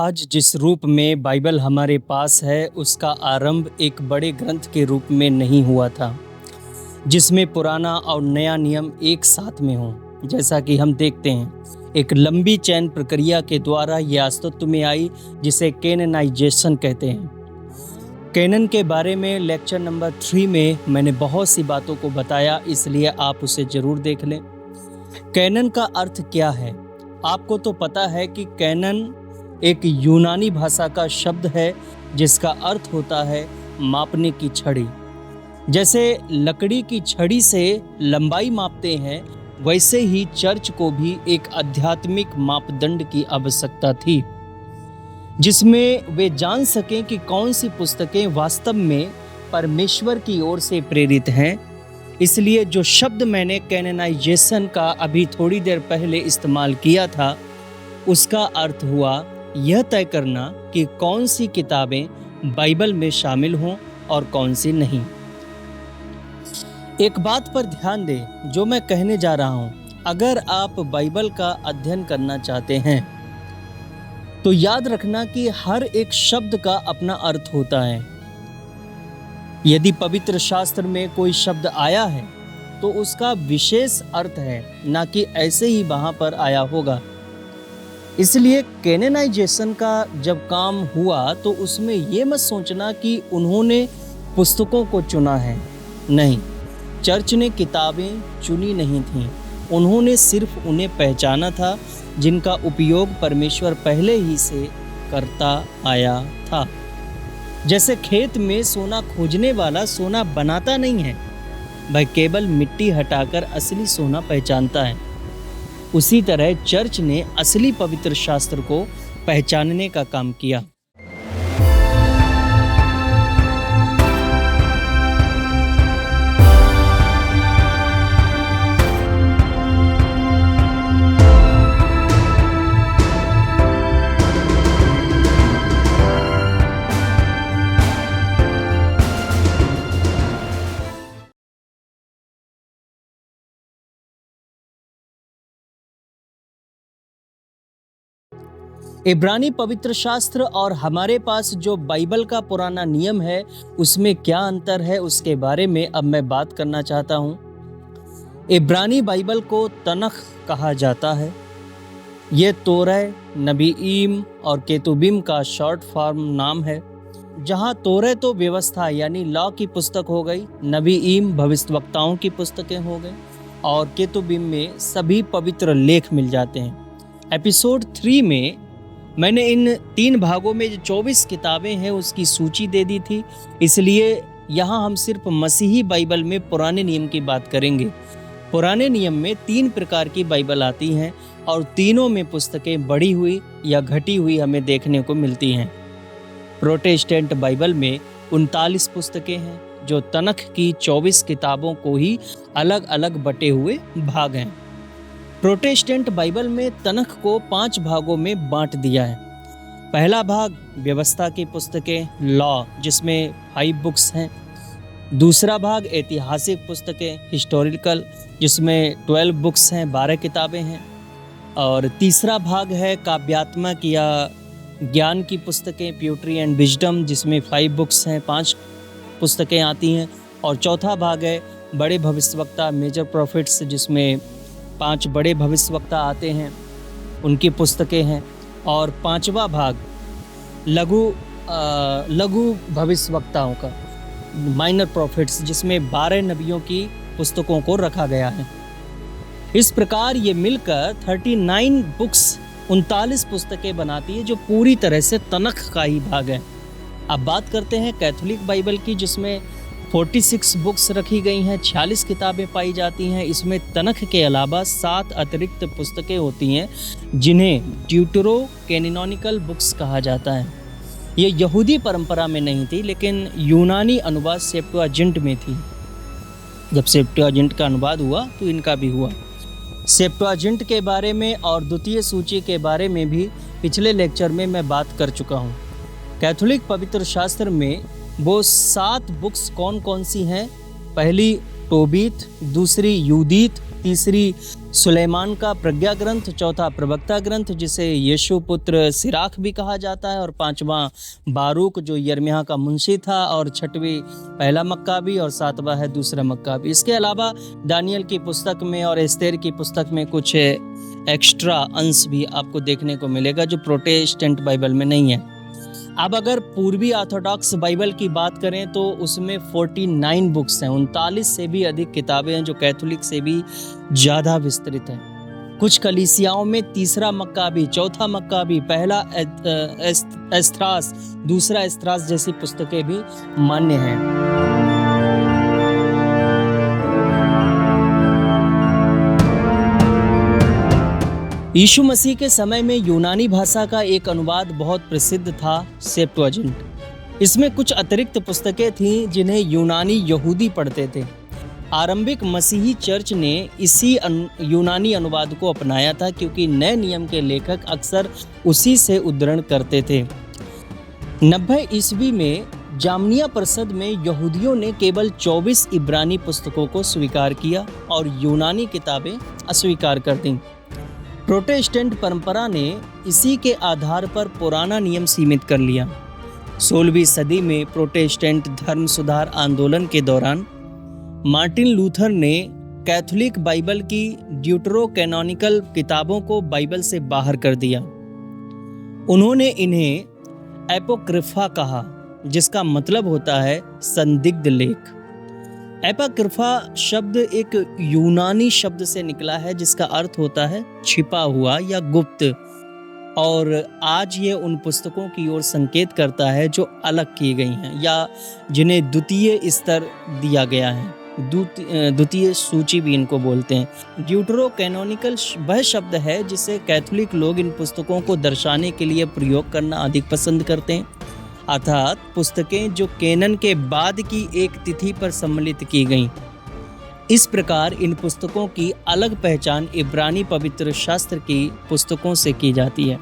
आज जिस रूप में बाइबल हमारे पास है उसका आरंभ एक बड़े ग्रंथ के रूप में नहीं हुआ था जिसमें पुराना और नया नियम एक साथ में हो। जैसा कि हम देखते हैं एक लंबी चैन प्रक्रिया के द्वारा यह अस्तित्व में आई जिसे कैननाइजेशन कहते हैं। कैनन के बारे में लेक्चर नंबर 3 में मैंने बहुत सी बातों को बताया, इसलिए आप उसे जरूर देख लें। कैनन का अर्थ क्या है? आपको तो पता है कि कैनन एक यूनानी भाषा का शब्द है जिसका अर्थ होता है मापने की छड़ी। जैसे लकड़ी की छड़ी से लंबाई मापते हैं, वैसे ही चर्च को भी एक आध्यात्मिक मापदंड की आवश्यकता थी जिसमें वे जान सकें कि कौन सी पुस्तकें वास्तव में परमेश्वर की ओर से प्रेरित हैं। इसलिए जो शब्द मैंने कैननाइजेशन का अभी थोड़ी देर पहले इस्तेमाल किया था, उसका अर्थ हुआ यह तय करना कि कौन सी किताबें बाइबल में शामिल हों और कौन सी नहीं। एक बात पर ध्यान दें जो मैं कहने जा रहा हूं। अगर आप बाइबल का अध्ययन करना चाहते हैं तो याद रखना कि हर एक शब्द का अपना अर्थ होता है। यदि पवित्र शास्त्र में कोई शब्द आया है तो उसका विशेष अर्थ है, ना कि ऐसे ही वहां पर आया होगा। इसलिए कैननाइजेशन का जब काम हुआ तो उसमें यह मत सोचना कि उन्होंने पुस्तकों को चुना है। नहीं, चर्च ने किताबें चुनी नहीं थीं, उन्होंने सिर्फ उन्हें पहचाना था जिनका उपयोग परमेश्वर पहले ही से करता आया था। जैसे खेत में सोना खोजने वाला सोना बनाता नहीं है, वह केवल मिट्टी हटाकर असली सोना पहचानता है। उसी तरह चर्च ने असली पवित्र शास्त्र को पहचानने का काम किया। इब्रानी पवित्र शास्त्र और हमारे पास जो बाइबल का पुराना नियम है उसमें क्या अंतर है, उसके बारे में अब मैं बात करना चाहता हूं। इब्रानी बाइबल को तनख कहा जाता है। यह तोरह, नबीईम और केतुबिम का शॉर्ट फॉर्म नाम है। जहां तोरह तो व्यवस्था यानी लॉ की पुस्तक हो गई, नबीईम भविष्यवक्ताओं की पुस्तकें हो गई और केतुबिम में सभी पवित्र लेख मिल जाते हैं। एपिसोड 3 में मैंने इन 3 भागों में जो 24 किताबें हैं उसकी सूची दे दी थी, इसलिए यहाँ हम सिर्फ मसीही बाइबल में पुराने नियम की बात करेंगे। पुराने नियम में 3 प्रकार की बाइबल आती हैं और तीनों में पुस्तकें बढ़ी हुई या घटी हुई हमें देखने को मिलती हैं। प्रोटेस्टेंट बाइबल में 39 पुस्तकें हैं जो तनख की 24 किताबों को ही अलग अलग बटे हुए भाग हैं। प्रोटेस्टेंट बाइबल में तनख को 5 भागों में बांट दिया है। पहला भाग व्यवस्था की पुस्तकें, लॉ, जिसमें 5 बुक्स हैं। दूसरा भाग ऐतिहासिक पुस्तकें, हिस्टोरिकल, जिसमें 12 बुक्स हैं, 12 किताबें हैं। और तीसरा भाग है काव्यात्मक या ज्ञान की पुस्तकें, पोएट्री एंड विजडम, जिसमें 5 बुक्स हैं, 5 पुस्तकें आती हैं। और चौथा भाग है बड़े भविष्यवक्ता, मेजर प्रॉफिट्स, जिसमें 5 बड़े भविष्यवक्ता आते हैं, उनकी पुस्तकें हैं। और 5वां भाग लघु भविष्यवक्ताओं का, माइनर प्रॉफिट्स, जिसमें 12 नबियों की पुस्तकों को रखा गया है। इस प्रकार ये मिलकर 39 बुक्स, 39 पुस्तकें बनाती है जो पूरी तरह से तनख का ही भाग है। अब बात करते हैं कैथोलिक बाइबल की, जिसमें 46 बुक्स रखी गई हैं, 46 किताबें पाई जाती हैं। इसमें तनख के अलावा 7 अतिरिक्त पुस्तकें होती हैं जिन्हें ड्यूटरो कैनोनिकल बुक्स कहा जाता है। ये यहूदी परंपरा में नहीं थी, लेकिन यूनानी अनुवाद सेप्टुअजिंट में थी। जब सेप्टुअजिंट का अनुवाद हुआ तो इनका भी हुआ। सेप्टुअजिंट के बारे में और द्वितीय सूची के बारे में भी पिछले लेक्चर में मैं बात कर चुका हूँ। कैथोलिक पवित्र शास्त्र में वो 7 बुक्स कौन कौन सी हैं? पहली टोबीत, दूसरी यूदीत, तीसरी सुलेमान का प्रज्ञा ग्रंथ, चौथा प्रवक्ता ग्रंथ जिसे यीशु पुत्र सिराख भी कहा जाता है, और पांचवा बारूक जो यिर्मयाह का मुंशी था, और छठवीं पहला मक्काबी, और सातवां है दूसरा मक्काबी। इसके अलावा दानियल की पुस्तक में और एस्तेर की पुस्तक में कुछ एक्स्ट्रा अंश भी आपको देखने को मिलेगा जो प्रोटेस्टेंट बाइबल में नहीं है। अब अगर पूर्वी ऑर्थोडॉक्स बाइबल की बात करें तो उसमें 49 बुक्स हैं, 39 से भी अधिक किताबें हैं जो कैथोलिक से भी ज़्यादा विस्तृत हैं। कुछ कलीसियाओं में तीसरा मक्काबी, चौथा मक्काबी, पहला एस्त्रास, दूसरा एस्त्रास जैसी पुस्तकें भी मान्य हैं। यीशु मसीह के समय में यूनानी भाषा का एक अनुवाद बहुत प्रसिद्ध था, सेप्टुअजिंट। इसमें कुछ अतिरिक्त पुस्तकें थीं जिन्हें यूनानी यहूदी पढ़ते थे। आरंभिक मसीही चर्च ने इसी यूनानी अनुवाद को अपनाया था क्योंकि नए नियम के लेखक अक्सर उसी से उद्धरण करते थे। 90 ईस्वी में जामनिया परिषद में यहूदियों ने केवल 24 इब्रानी पुस्तकों को स्वीकार किया और यूनानी किताबें अस्वीकार कर दीं। प्रोटेस्टेंट परंपरा ने इसी के आधार पर पुराना नियम सीमित कर लिया। 16वीं सदी में प्रोटेस्टेंट धर्म सुधार आंदोलन के दौरान मार्टिन लूथर ने कैथोलिक बाइबल की ड्यूटरोकैनोनिकल किताबों को बाइबल से बाहर कर दिया। उन्होंने इन्हें एपोक्रिफा कहा, जिसका मतलब होता है संदिग्ध लेख। एपोक्रिफा शब्द एक यूनानी शब्द से निकला है जिसका अर्थ होता है छिपा हुआ या गुप्त, और आज ये उन पुस्तकों की ओर संकेत करता है जो अलग की गई हैं या जिन्हें द्वितीय स्तर दिया गया है। द्वितीय सूची भी इनको बोलते हैं। ड्यूटरोकैनोनिकल वह शब्द है जिसे कैथोलिक लोग इन पुस्तकों को दर्शाने के लिए प्रयोग करना अधिक पसंद करते हैं, अर्थात पुस्तकें जो कैनन के बाद की एक तिथि पर सम्मिलित की गईं। इस प्रकार इन पुस्तकों की अलग पहचान इब्रानी पवित्र शास्त्र की पुस्तकों से की जाती है।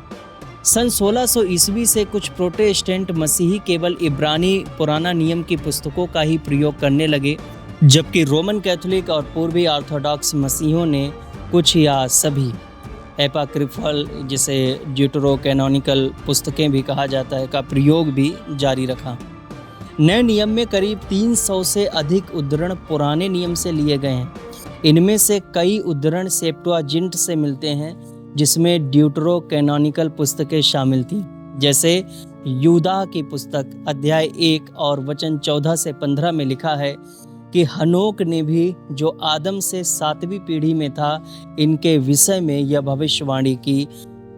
सन 1600 ईस्वी से कुछ प्रोटेस्टेंट मसीही केवल इब्रानी पुराना नियम की पुस्तकों का ही प्रयोग करने लगे, जबकि रोमन कैथोलिक और पूर्वी ऑर्थोडॉक्स मसीहों ने कुछ या सभी एपोक्रिफल, जिसे ड्यूटरोकैनोनिकल पुस्तकें भी कहा जाता है, का प्रयोग भी जारी रखा। नए नियम में करीब 300 से अधिक उद्धरण पुराने नियम से लिए गए हैं। इनमें से कई उद्धरण सेप्टुअजिंट से मिलते हैं जिसमें ड्यूटरोकैनोनिकल पुस्तकें शामिल थी, जैसे यूदा की पुस्तक अध्याय 1 और वचन 14 से 15 में लिखा है कि हनोक ने भी, जो आदम से 7वीं पीढ़ी में था, इनके विषय में यह भविष्यवाणी की,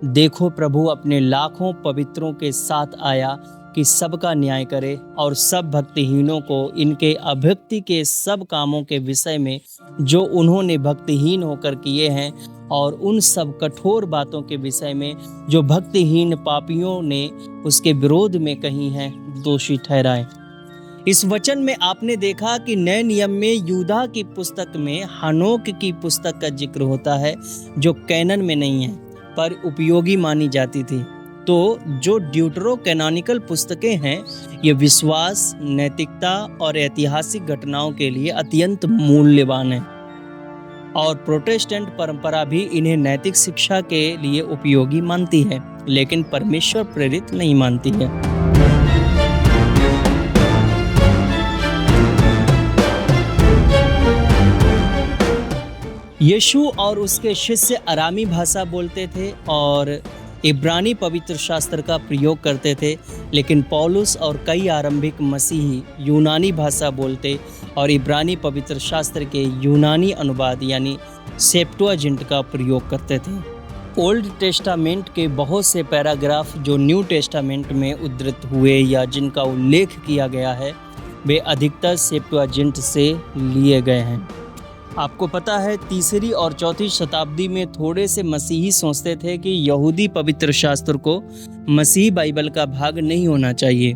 देखो प्रभु अपने लाखों पवित्रों के साथ आया कि सबका न्याय करे और सब भक्तिहीनों को इनके अभक्ति के सब कामों के विषय में जो उन्होंने भक्तिहीन होकर किए हैं, और उन सब कठोर बातों के विषय में जो भक्तिहीन पापियों ने उसके विरोध में कही हैं, दोषी ठहराए। इस वचन में आपने देखा कि नए नियम में यूदा की पुस्तक में हनोक की पुस्तक का जिक्र होता है जो कैनन में नहीं है पर उपयोगी मानी जाती थी। तो जो ड्यूटरोकैनोनिकल पुस्तकें हैं ये विश्वास, नैतिकता और ऐतिहासिक घटनाओं के लिए अत्यंत मूल्यवान हैं, और प्रोटेस्टेंट परंपरा भी इन्हें नैतिक शिक्षा के लिए उपयोगी मानती है, लेकिन परमेश्वर प्रेरित नहीं मानती है। यीशु और उसके शिष्य अरामी भाषा बोलते थे और इब्रानी पवित्र शास्त्र का प्रयोग करते थे, लेकिन पौलुस और कई आरंभिक मसीही यूनानी भाषा बोलते और इब्रानी पवित्र शास्त्र के यूनानी अनुवाद यानी सेप्टुअजिंट का प्रयोग करते थे। ओल्ड टेस्टामेंट के बहुत से पैराग्राफ जो न्यू टेस्टामेंट में उद्धृत हुए या जिनका उल्लेख किया गया है, वे अधिकतर सेप्टुअजिंट से लिए गए हैं। आपको पता है 3री और 4वीं शताब्दी में थोड़े से मसीही सोचते थे कि यहूदी पवित्र शास्त्र को मसीही बाइबल का भाग नहीं होना चाहिए,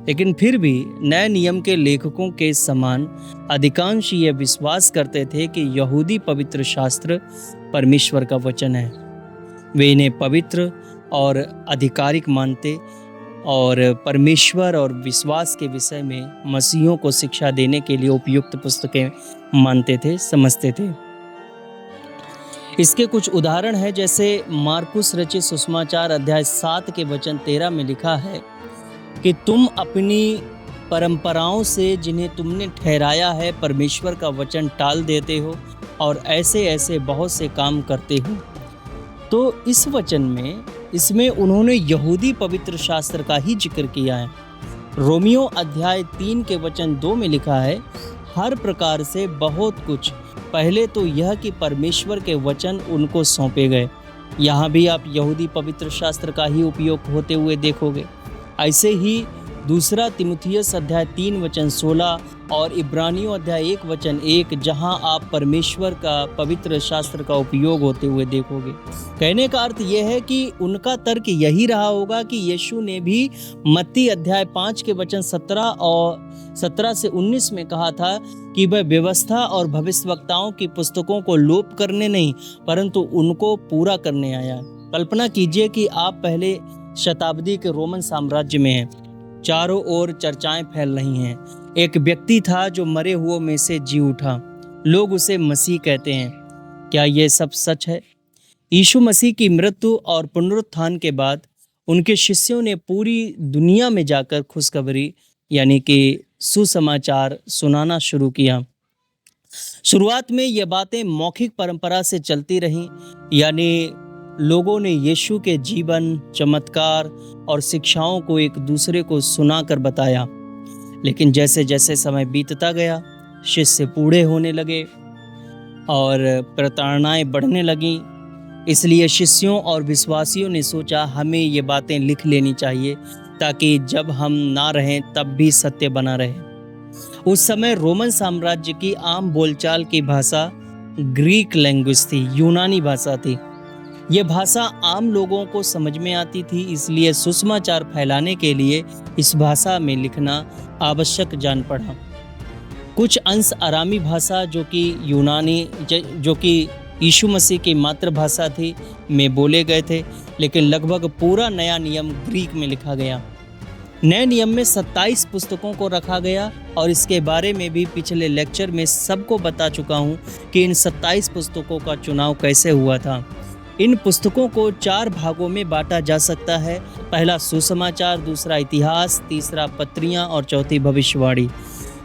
लेकिन फिर भी नए नियम के लेखकों के समान अधिकांश ये विश्वास करते थे कि यहूदी पवित्र शास्त्र परमेश्वर का वचन है। वे इन्हें पवित्र और आधिकारिक मानते और परमेश्वर और विश्वास के विषय में मसीहों को शिक्षा देने के लिए उपयुक्त पुस्तकें मानते थे, समझते थे। इसके कुछ उदाहरण हैं, जैसे मार्कुस रचित सुसमाचार अध्याय 7 के वचन 13 में लिखा है कि तुम अपनी परंपराओं से जिन्हें तुमने ठहराया है परमेश्वर का वचन टाल देते हो और ऐसे ऐसे बहुत से काम करते हो। तो इस वचन में इसमें उन्होंने यहूदी पवित्र शास्त्र का ही जिक्र किया है। रोमियो अध्याय 3 के वचन 2 में लिखा है, हर प्रकार से बहुत कुछ पहले तो यह कि परमेश्वर के वचन उनको सौंपे गए। यहाँ भी आप यहूदी पवित्र शास्त्र का ही उपयोग होते हुए देखोगे। ऐसे ही दूसरा तिमुथियुस अध्याय 3 वचन 16 और इब्रानियों अध्याय 1 वचन 1, जहां आप परमेश्वर का पवित्र शास्त्र का उपयोग होते हुए देखोगे। कहने का अर्थ यह है कि उनका तर्क यही रहा होगा कि यीशु ने भी मत्ती अध्याय 5 के वचन 17 से 19 में कहा था कि वह व्यवस्था और भविष्यवक्ताओं की पुस्तकों को लोप करने नहीं परंतु उनको पूरा करने आया। कल्पना कीजिए कि आप पहले शताब्दी के रोमन साम्राज्य में हैं। चारों ओर चर्चाएं फैल रही हैं। एक व्यक्ति था जो मरे हुओं में से जी उठा। लोग उसे मसीह कहते हैं। क्या यह सब सच है? यीशु मसीह की मृत्यु और पुनरुत्थान के बाद उनके शिष्यों ने पूरी दुनिया में जाकर खुशखबरी यानी कि सुसमाचार सुनाना शुरू किया। शुरुआत में ये बातें मौखिक परंपरा से चलती रहीं, यानी लोगों ने यीशु के जीवन, चमत्कार और शिक्षाओं को एक दूसरे को सुनाकर बताया। लेकिन जैसे जैसे समय बीतता गया, शिष्य बूढ़े होने लगे और प्रताड़नाएं बढ़ने लगीं। इसलिए शिष्यों और विश्वासियों ने सोचा हमें ये बातें लिख लेनी चाहिए ताकि जब हम ना रहें तब भी सत्य बना रहे। उस समय रोमन साम्राज्य की आम बोलचाल की भाषा ग्रीक लैंग्वेज थी, यूनानी भाषा थी। ये भाषा आम लोगों को समझ में आती थी, इसलिए सुसमाचार फैलाने के लिए इस भाषा में लिखना आवश्यक जान पड़ा। कुछ अंश अरामी भाषा जो कि यीशु मसीह की मातृभाषा थी में बोले गए थे, लेकिन लगभग पूरा नया नियम ग्रीक में लिखा गया। नए नियम में 27 पुस्तकों को रखा गया और इसके बारे में भी पिछले लेक्चर में सबको बता चुका हूँ कि इन 27 पुस्तकों का चुनाव कैसे हुआ था। इन पुस्तकों को 4 भागों में बांटा जा सकता है। पहला सुसमाचार, दूसरा इतिहास, तीसरा पत्रियां और चौथी भविष्यवाणी।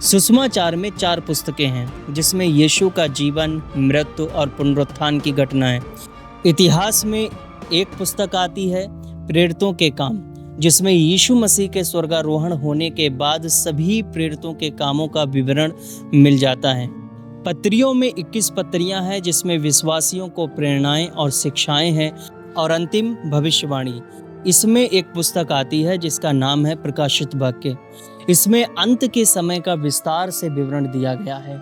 सुसमाचार में 4 पुस्तकें हैं जिसमें यीशु का जीवन, मृत्यु और पुनरुत्थान की घटनाएं। इतिहास में एक पुस्तक आती है प्रेरितों के काम, जिसमें यीशु मसीह के स्वर्गारोहण होने के बाद सभी प्रेरितों के कामों का विवरण मिल जाता है। पत्रियों में 21 पत्रियां हैं जिसमें विश्वासियों को प्रेरणाएं और शिक्षाएं हैं। और अंतिम भविष्यवाणी, इसमें एक पुस्तक आती है जिसका नाम है प्रकाशित वाक्य। इसमें अंत के समय का विस्तार से विवरण दिया गया है।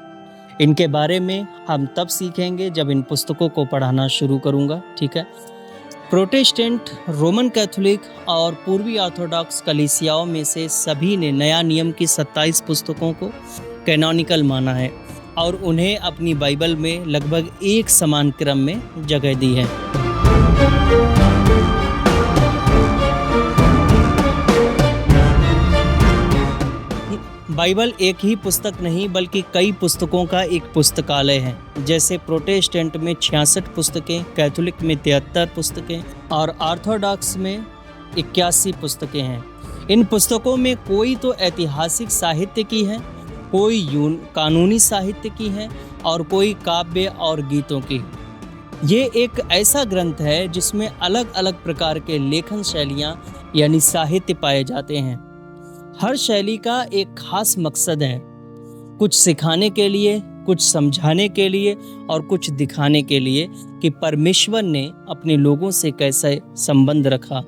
इनके बारे में हम तब सीखेंगे जब इन पुस्तकों को पढ़ाना शुरू करूंगा, ठीक है। प्रोटेस्टेंट, रोमन कैथोलिक और पूर्वी ऑर्थोडॉक्स कलीसियाओं में से सभी ने नया नियम की 27 पुस्तकों को कैनोनिकल माना है और उन्हें अपनी बाइबल में लगभग एक समान क्रम में जगह दी है। बाइबल एक ही पुस्तक नहीं बल्कि कई पुस्तकों का एक पुस्तकालय है। जैसे प्रोटेस्टेंट में 66 पुस्तकें, कैथोलिक में 73 पुस्तकें और ऑर्थोडॉक्स में 81 पुस्तकें हैं। इन पुस्तकों में कोई तो ऐतिहासिक साहित्य की है, कोई कानूनी साहित्य की है और कोई काव्य और गीतों की। ये एक ऐसा ग्रंथ है जिसमें अलग अलग प्रकार के लेखन शैलियाँ यानी साहित्य पाए जाते हैं। हर शैली का एक खास मकसद है, कुछ सिखाने के लिए, कुछ समझाने के लिए और कुछ दिखाने के लिए कि परमेश्वर ने अपने लोगों से कैसे संबंध रखा।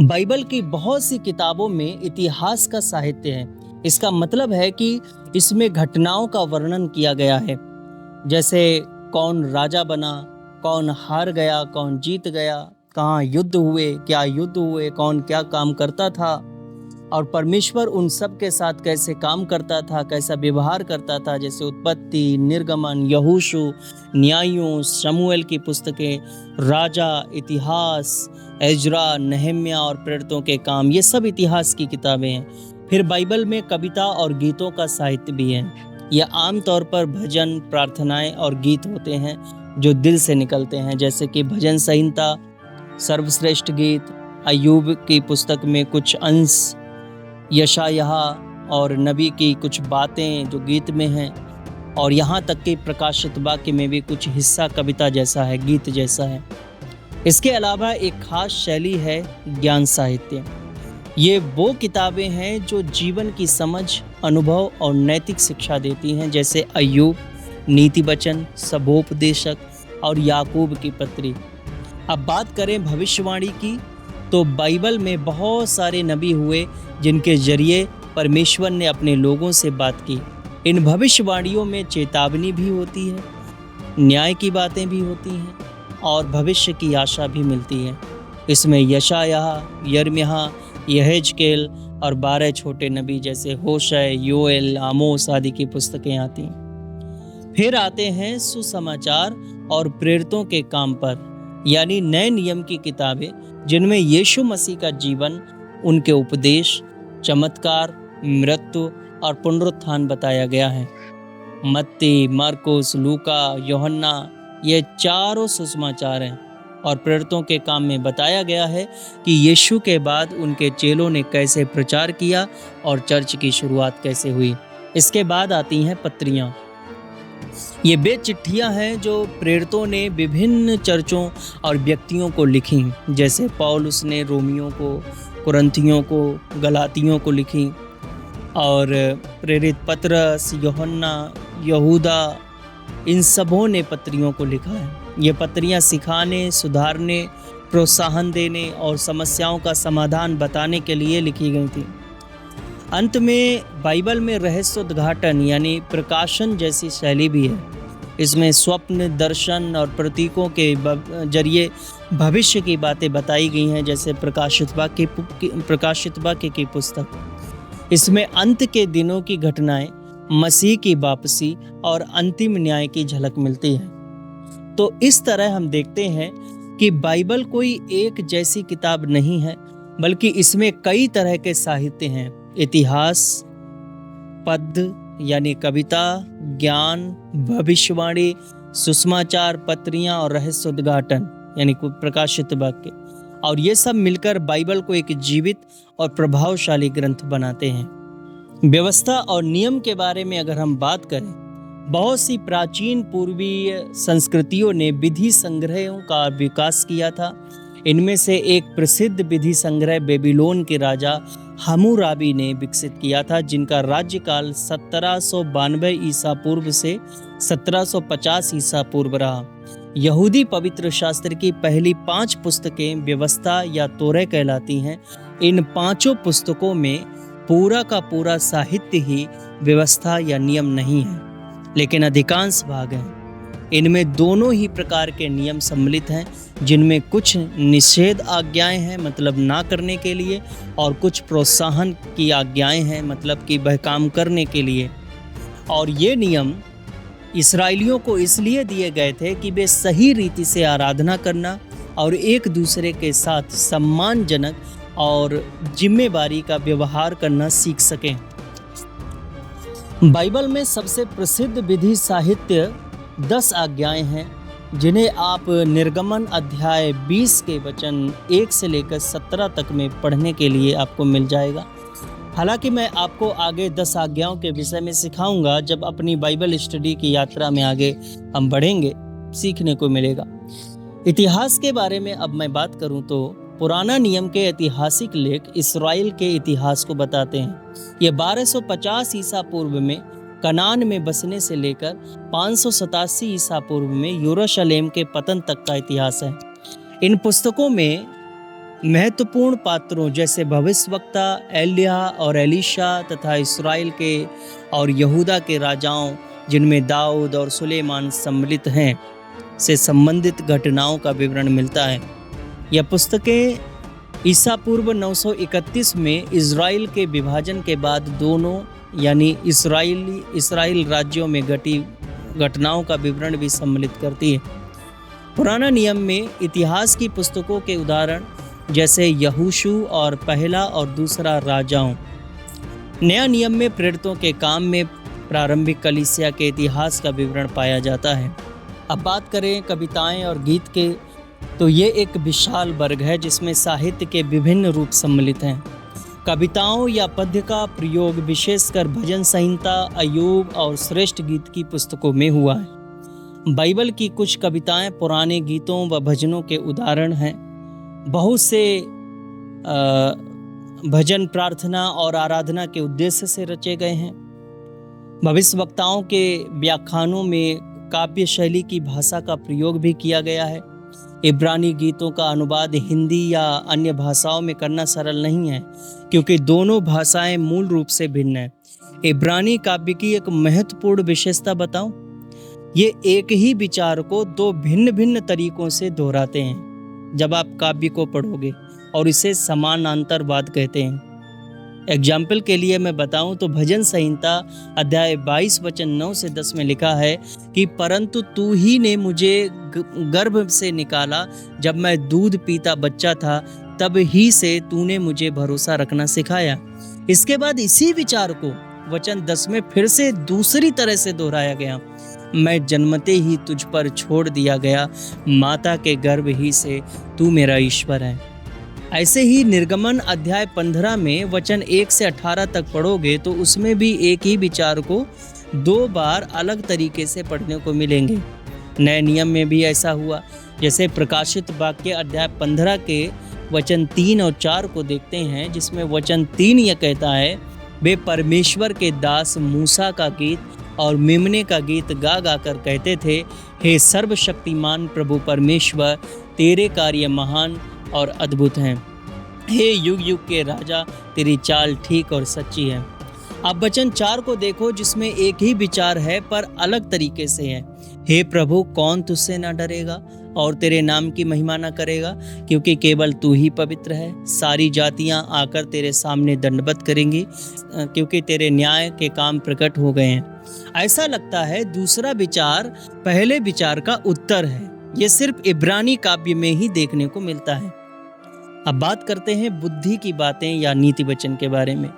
बाइबल की बहुत सी किताबों में इतिहास का साहित्य है। इसका मतलब है कि इसमें घटनाओं का वर्णन किया गया है, जैसे कौन राजा बना, कौन हार गया, कौन जीत गया, कहाँ युद्ध हुए, क्या युद्ध हुए, कौन क्या काम करता था और परमेश्वर उन सब के साथ कैसे काम करता था, कैसा व्यवहार करता था। जैसे उत्पत्ति, निर्गमन, यहोशू, न्यायों, शमूएल की पुस्तकें, राजा, इतिहास, एजरा, नहम्या और प्रेरितों के काम, ये सब इतिहास की किताबें हैं। फिर बाइबल में कविता और गीतों का साहित्य भी है। यह आमतौर पर भजन, प्रार्थनाएं और गीत होते हैं जो दिल से निकलते हैं, जैसे कि भजन संहिता, सर्वश्रेष्ठ गीत, अय्यूब की पुस्तक में कुछ अंश, यशायाह और नबी की कुछ बातें जो गीत में हैं, और यहाँ तक कि प्रकाशित वाक्य में भी कुछ हिस्सा कविता जैसा है, गीत जैसा है। इसके अलावा एक खास शैली है ज्ञान साहित्य। ये वो किताबें हैं जो जीवन की समझ, अनुभव और नैतिक शिक्षा देती हैं, जैसे अय्यूब, नीति वचन, सबोपदेशक और याकूब की पत्री। अब बात करें भविष्यवाणी की, तो बाइबल में बहुत सारे नबी हुए जिनके जरिए परमेश्वर ने अपने लोगों से बात की। इन भविष्यवाणियों में चेतावनी भी होती है, न्याय की बातें भी होती हैं और भविष्य की आशा भी मिलती है। इसमें यशायाह, यिर्मयाह, यहेजकेल और 12 छोटे नबी जैसे होशे, योएल, आमोस आदि की पुस्तकें आती हैं। फिर आते हैं सुसमाचार और प्रेरितों के काम पर, यानी नए नियम की किताबें, जिनमें यीशु मसीह का जीवन, उनके उपदेश, चमत्कार, मृत्यु और पुनरुत्थान बताया गया है। मत्ती, मार्कुस, लूका, यूहन्ना, ये चारों सुसमाचार हैं और प्रेरितों के काम में बताया गया है कि यीशु के बाद उनके चेलों ने कैसे प्रचार किया और चर्च की शुरुआत कैसे हुई। इसके बाद आती हैं पत्रियाँ। ये वे चिट्ठियाँ हैं जो प्रेरितों ने विभिन्न चर्चों और व्यक्तियों को लिखी, जैसे पौलुस ने रोमियों को, कुरिन्थियों को, गलातियों को लिखी, और प्रेरित पतरस, यूहन्ना, यहूदा, इन सबों ने पत्रियों को लिखा है। ये पत्रियाँ सिखाने, सुधारने, प्रोत्साहन देने और समस्याओं का समाधान बताने के लिए लिखी गई थी। अंत में बाइबल में रहस्योद्घाटन यानी प्रकाशन जैसी शैली भी है। इसमें स्वप्न, दर्शन और प्रतीकों के जरिए भविष्य की बातें बताई गई हैं, जैसे प्रकाशित वाक्य की पुस्तक। इसमें अंत के दिनों की घटनाएं, मसीह की वापसी और अंतिम न्याय की झलक मिलती है। तो इस तरह हम देखते हैं कि बाइबल कोई एक जैसी किताब नहीं है, बल्कि इसमें कई तरह के साहित्य हैं। इतिहास, पद्य यानी कविता, ज्ञान, भविष्यवाणी, सुसमाचार, पत्रियां और रहस्योद्घाटन यानी प्रकाशित वाक्य, और ये सब मिलकर बाइबल को एक जीवित और प्रभावशाली ग्रंथ बनाते हैं। व्यवस्था और नियम के बारे में अगर हम बात करें, बहुत सी प्राचीन पूर्वीय संस्कृतियों ने विधि संग्रहों का विकास किया था। इनमें से एक प्रसिद्ध विधि संग्रह बेबीलोन के राजा हम्मुराबी ने विकसित किया था, जिनका राज्यकाल 1792 ईसा पूर्व से 1750 ईसा पूर्व रहा। यहूदी पवित्र शास्त्र की पहली 5 पुस्तकें व्यवस्था या तोरह कहलाती हैं। इन 5 पुस्तकों में पूरा का पूरा साहित्य ही व्यवस्था या नियम नहीं है, लेकिन अधिकांश भाग हैं। इनमें दोनों ही प्रकार के नियम सम्मिलित हैं, जिनमें कुछ निषेध आज्ञाएं हैं, मतलब ना करने के लिए, और कुछ प्रोत्साहन की आज्ञाएं हैं, मतलब कि वह काम करने के लिए। और ये नियम इस्राएलियों को इसलिए दिए गए थे कि वे सही रीति से आराधना करना और एक दूसरे के साथ सम्मानजनक और जिम्मेदारी का व्यवहार करना सीख सकें। बाइबल में सबसे प्रसिद्ध विधि साहित्य 10 आज्ञाएं हैं, जिन्हें आप निर्गमन अध्याय 20 के वचन 1 से लेकर 17 तक में पढ़ने के लिए आपको मिल जाएगा। हालांकि मैं आपको आगे 10 आज्ञाओं के विषय में सिखाऊंगा। जब अपनी बाइबल स्टडी की यात्रा में आगे हम बढ़ेंगे, सीखने को मिलेगा। इतिहास के बारे में अब मैं बात करूं तो पुराना नियम के ऐतिहासिक लेख इस्राएल के इतिहास को बताते हैं। ये 1250 ईसा पूर्व में कनान में बसने से लेकर 587 ईसा पूर्व में यरूशलेम के पतन तक का इतिहास है। इन पुस्तकों में महत्वपूर्ण पात्रों जैसे भविष्यवक्ता एलिय्याह और एलीशा तथा इस्राएल के और यहूदा के राजाओं, जिनमें दाऊद और सुलेमान सम्मिलित हैं, से संबंधित घटनाओं का विवरण मिलता है। यह पुस्तकें ईसा पूर्व 931 में इजराइल के विभाजन के बाद दोनों यानी इस्राएल राज्यों में घटी घटनाओं का विवरण भी सम्मिलित करती है। पुराना नियम में इतिहास की पुस्तकों के उदाहरण जैसे यहोशू और पहला और दूसरा राजाओं। नया नियम में प्रेरितों के काम में प्रारंभिक कलीसिया के इतिहास का विवरण पाया जाता है। अब बात करें कविताएं और गीत के, तो ये एक विशाल वर्ग है जिसमें साहित्य के विभिन्न रूप सम्मिलित हैं। कविताओं या पद्य का प्रयोग विशेषकर भजन संहिता, अय्यूब और श्रेष्ठ गीत की पुस्तकों में हुआ है। बाइबल की कुछ कविताएं पुराने गीतों व भजनों के उदाहरण हैं। बहुत से भजन प्रार्थना और आराधना के उद्देश्य से रचे गए हैं। भविष्यवक्ताओं के व्याख्यानों में काव्य शैली की भाषा का प्रयोग भी किया गया है। इब्रानी गीतों का अनुवाद हिंदी या अन्य भाषाओं में करना सरल नहीं है, क्योंकि दोनों भाषाएं मूल रूप से भिन्न हैं। इब्रानी काव्य की एक महत्वपूर्ण विशेषता बताऊं, ये एक ही विचार को दो भिन्न भिन्न तरीकों से दोहराते हैं जब आप काव्य को पढ़ोगे, और इसे समानांतरवाद कहते हैं। एग्जाम्पल के लिए मैं बताऊं तो भजन संहिता अध्याय 22 वचन 9 से 10 में लिखा है कि परंतु तू ही ने मुझे गर्भ से निकाला, जब मैं दूध पीता बच्चा था तब ही से तूने मुझे भरोसा रखना सिखाया। इसके बाद इसी विचार को वचन 10 में फिर से दूसरी तरह से दोहराया गया, मैं जन्मते ही तुझ पर छोड़ दिया गया, माता के गर्भ ही से तू मेरा ईश्वर है। ऐसे ही निर्गमन अध्याय 15 में वचन 1 से 18 तक पढ़ोगे तो उसमें भी एक ही विचार को दो बार अलग तरीके से पढ़ने को मिलेंगे। नए नियम में भी ऐसा हुआ। जैसे प्रकाशित वाक्य अध्याय 15 के वचन 3 और 4 को देखते हैं, जिसमें वचन 3 यह कहता है, वे परमेश्वर के दास मूसा का गीत और मेमने का गीत गा गा कर कहते थे, हे सर्वशक्तिमान प्रभु परमेश्वर, तेरे कार्य महान और अद्भुत हैं। हे युग युग के राजा, तेरी चाल ठीक और सच्ची है। अब वचन 4 को देखो, जिसमें एक ही विचार है पर अलग तरीके से है। हे प्रभु, कौन तुझसे न डरेगा और तेरे नाम की महिमा न करेगा, क्योंकि केवल तू ही पवित्र है। सारी जातियां आकर तेरे सामने दंडवत करेंगी, क्योंकि तेरे न्याय के काम प्रकट हो गए हैं। ऐसा लगता है दूसरा विचार पहले विचार का उत्तर है। ये सिर्फ इब्रानी काव्य में ही देखने को मिलता है। अब बात करते हैं बुद्धि की बातें या नीति वचन के बारे में।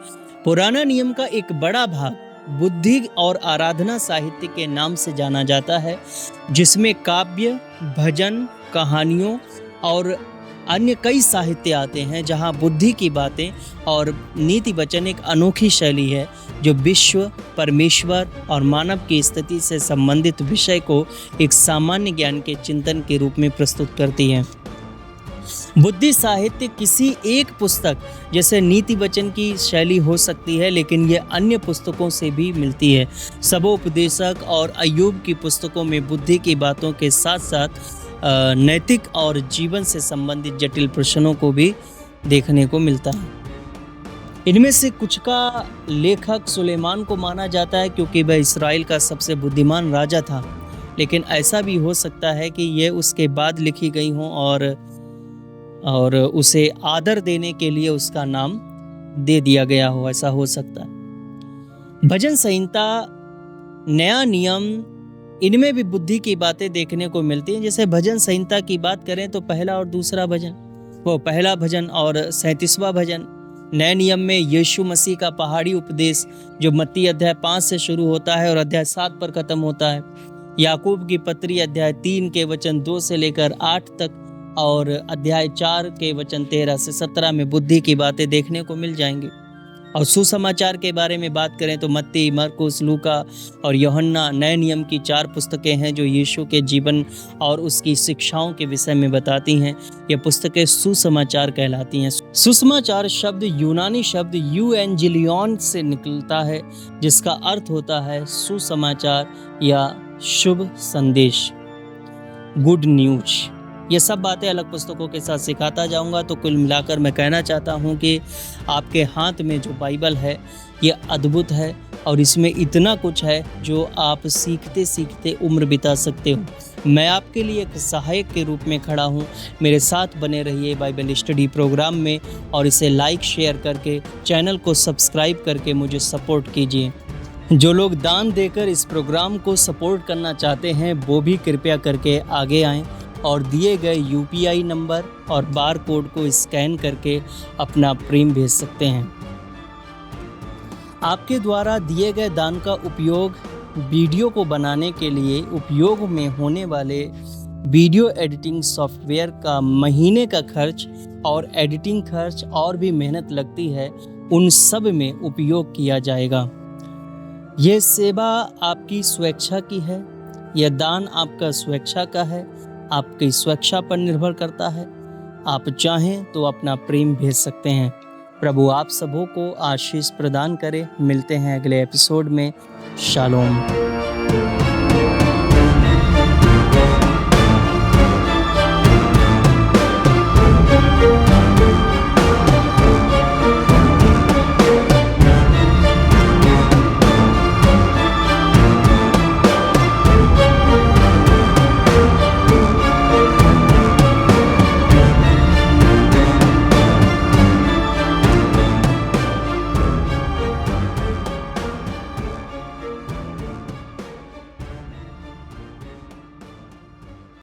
पुराना नियम का एक बड़ा भाग बुद्धि और आराधना साहित्य के नाम से जाना जाता है, जिसमें काव्य, भजन, कहानियों और अन्य कई साहित्य आते हैं, जहां बुद्धि की बातें और नीति वचन एक अनोखी शैली है जो विश्व, परमेश्वर और मानव की स्थिति से संबंधित विषय को एक सामान्य ज्ञान के चिंतन के रूप में प्रस्तुत करती है। बुद्धि साहित्य किसी एक पुस्तक जैसे नीति वचन की शैली हो सकती है, लेकिन यह अन्य पुस्तकों से भी मिलती है। सबोपदेशक और अय्यूब की पुस्तकों में बुद्धि की बातों के साथ साथ नैतिक और जीवन से संबंधित जटिल प्रश्नों को भी देखने को मिलता है। इनमें से कुछ का लेखक सुलेमान को माना जाता है, क्योंकि वह इस्राएल का सबसे बुद्धिमान राजा था, लेकिन ऐसा भी हो सकता है कि यह उसके बाद लिखी गई हों और उसे आदर देने के लिए उसका नाम दे दिया गया हो, ऐसा हो सकता है। भजन संहिता, नया नियम, इनमें भी बुद्धि की बातें देखने को मिलती हैं। जैसे भजन संहिता की बात करें तो पहला और दूसरा भजन, वो पहला भजन और 37वां भजन। नए नियम में यीशु मसीह का पहाड़ी उपदेश जो मत्ती अध्याय 5 से शुरू होता है और अध्याय 7 पर खत्म होता है। याकूब की पत्री अध्याय 3 के वचन 2 से लेकर 8 तक और अध्याय 4 के वचन 13 से 17 में बुद्धि की बातें देखने को मिल जाएंगी। और सुसमाचार के बारे में बात करें तो मत्ती, मरकुस, लूका और यूहन्ना नए नियम की 4 पुस्तकें हैं जो यीशु के जीवन और उसकी शिक्षाओं के विषय में बताती हैं। ये पुस्तकें सुसमाचार कहलाती हैं। सुसमाचार शब्द यूनानी शब्द यूएंजिलियन से निकलता है, जिसका अर्थ होता है सुसमाचार या शुभ संदेश, गुड न्यूज। ये सब बातें अलग पुस्तकों के साथ सिखाता जाऊंगा। तो कुल मिलाकर मैं कहना चाहता हूं कि आपके हाथ में जो बाइबल है ये अद्भुत है और इसमें इतना कुछ है जो आप सीखते सीखते उम्र बिता सकते हो। मैं आपके लिए एक सहायक के रूप में खड़ा हूं। मेरे साथ बने रहिए बाइबल स्टडी प्रोग्राम में और इसे लाइक, शेयर करके, चैनल को सब्सक्राइब करके मुझे सपोर्ट कीजिए। जो लोग दान देकर इस प्रोग्राम को सपोर्ट करना चाहते हैं वो भी कृपया करके आगे आएँ और दिए गए UPI नंबर और बार कोड को स्कैन करके अपना प्रेम भेज सकते हैं। आपके द्वारा दिए गए दान का उपयोग वीडियो को बनाने के लिए उपयोग में होने वाले वीडियो एडिटिंग सॉफ्टवेयर का महीने का खर्च और एडिटिंग खर्च और भी मेहनत लगती है, उन सब में उपयोग किया जाएगा। यह सेवा आपकी स्वेच्छा की है, यह दान आपका स्वेच्छा का है, आपकी स्वेच्छा पर निर्भर करता है। आप चाहें तो अपना प्रेम भेज सकते हैं। प्रभु आप सबों को आशीष प्रदान करे। मिलते हैं अगले एपिसोड में। शालोम।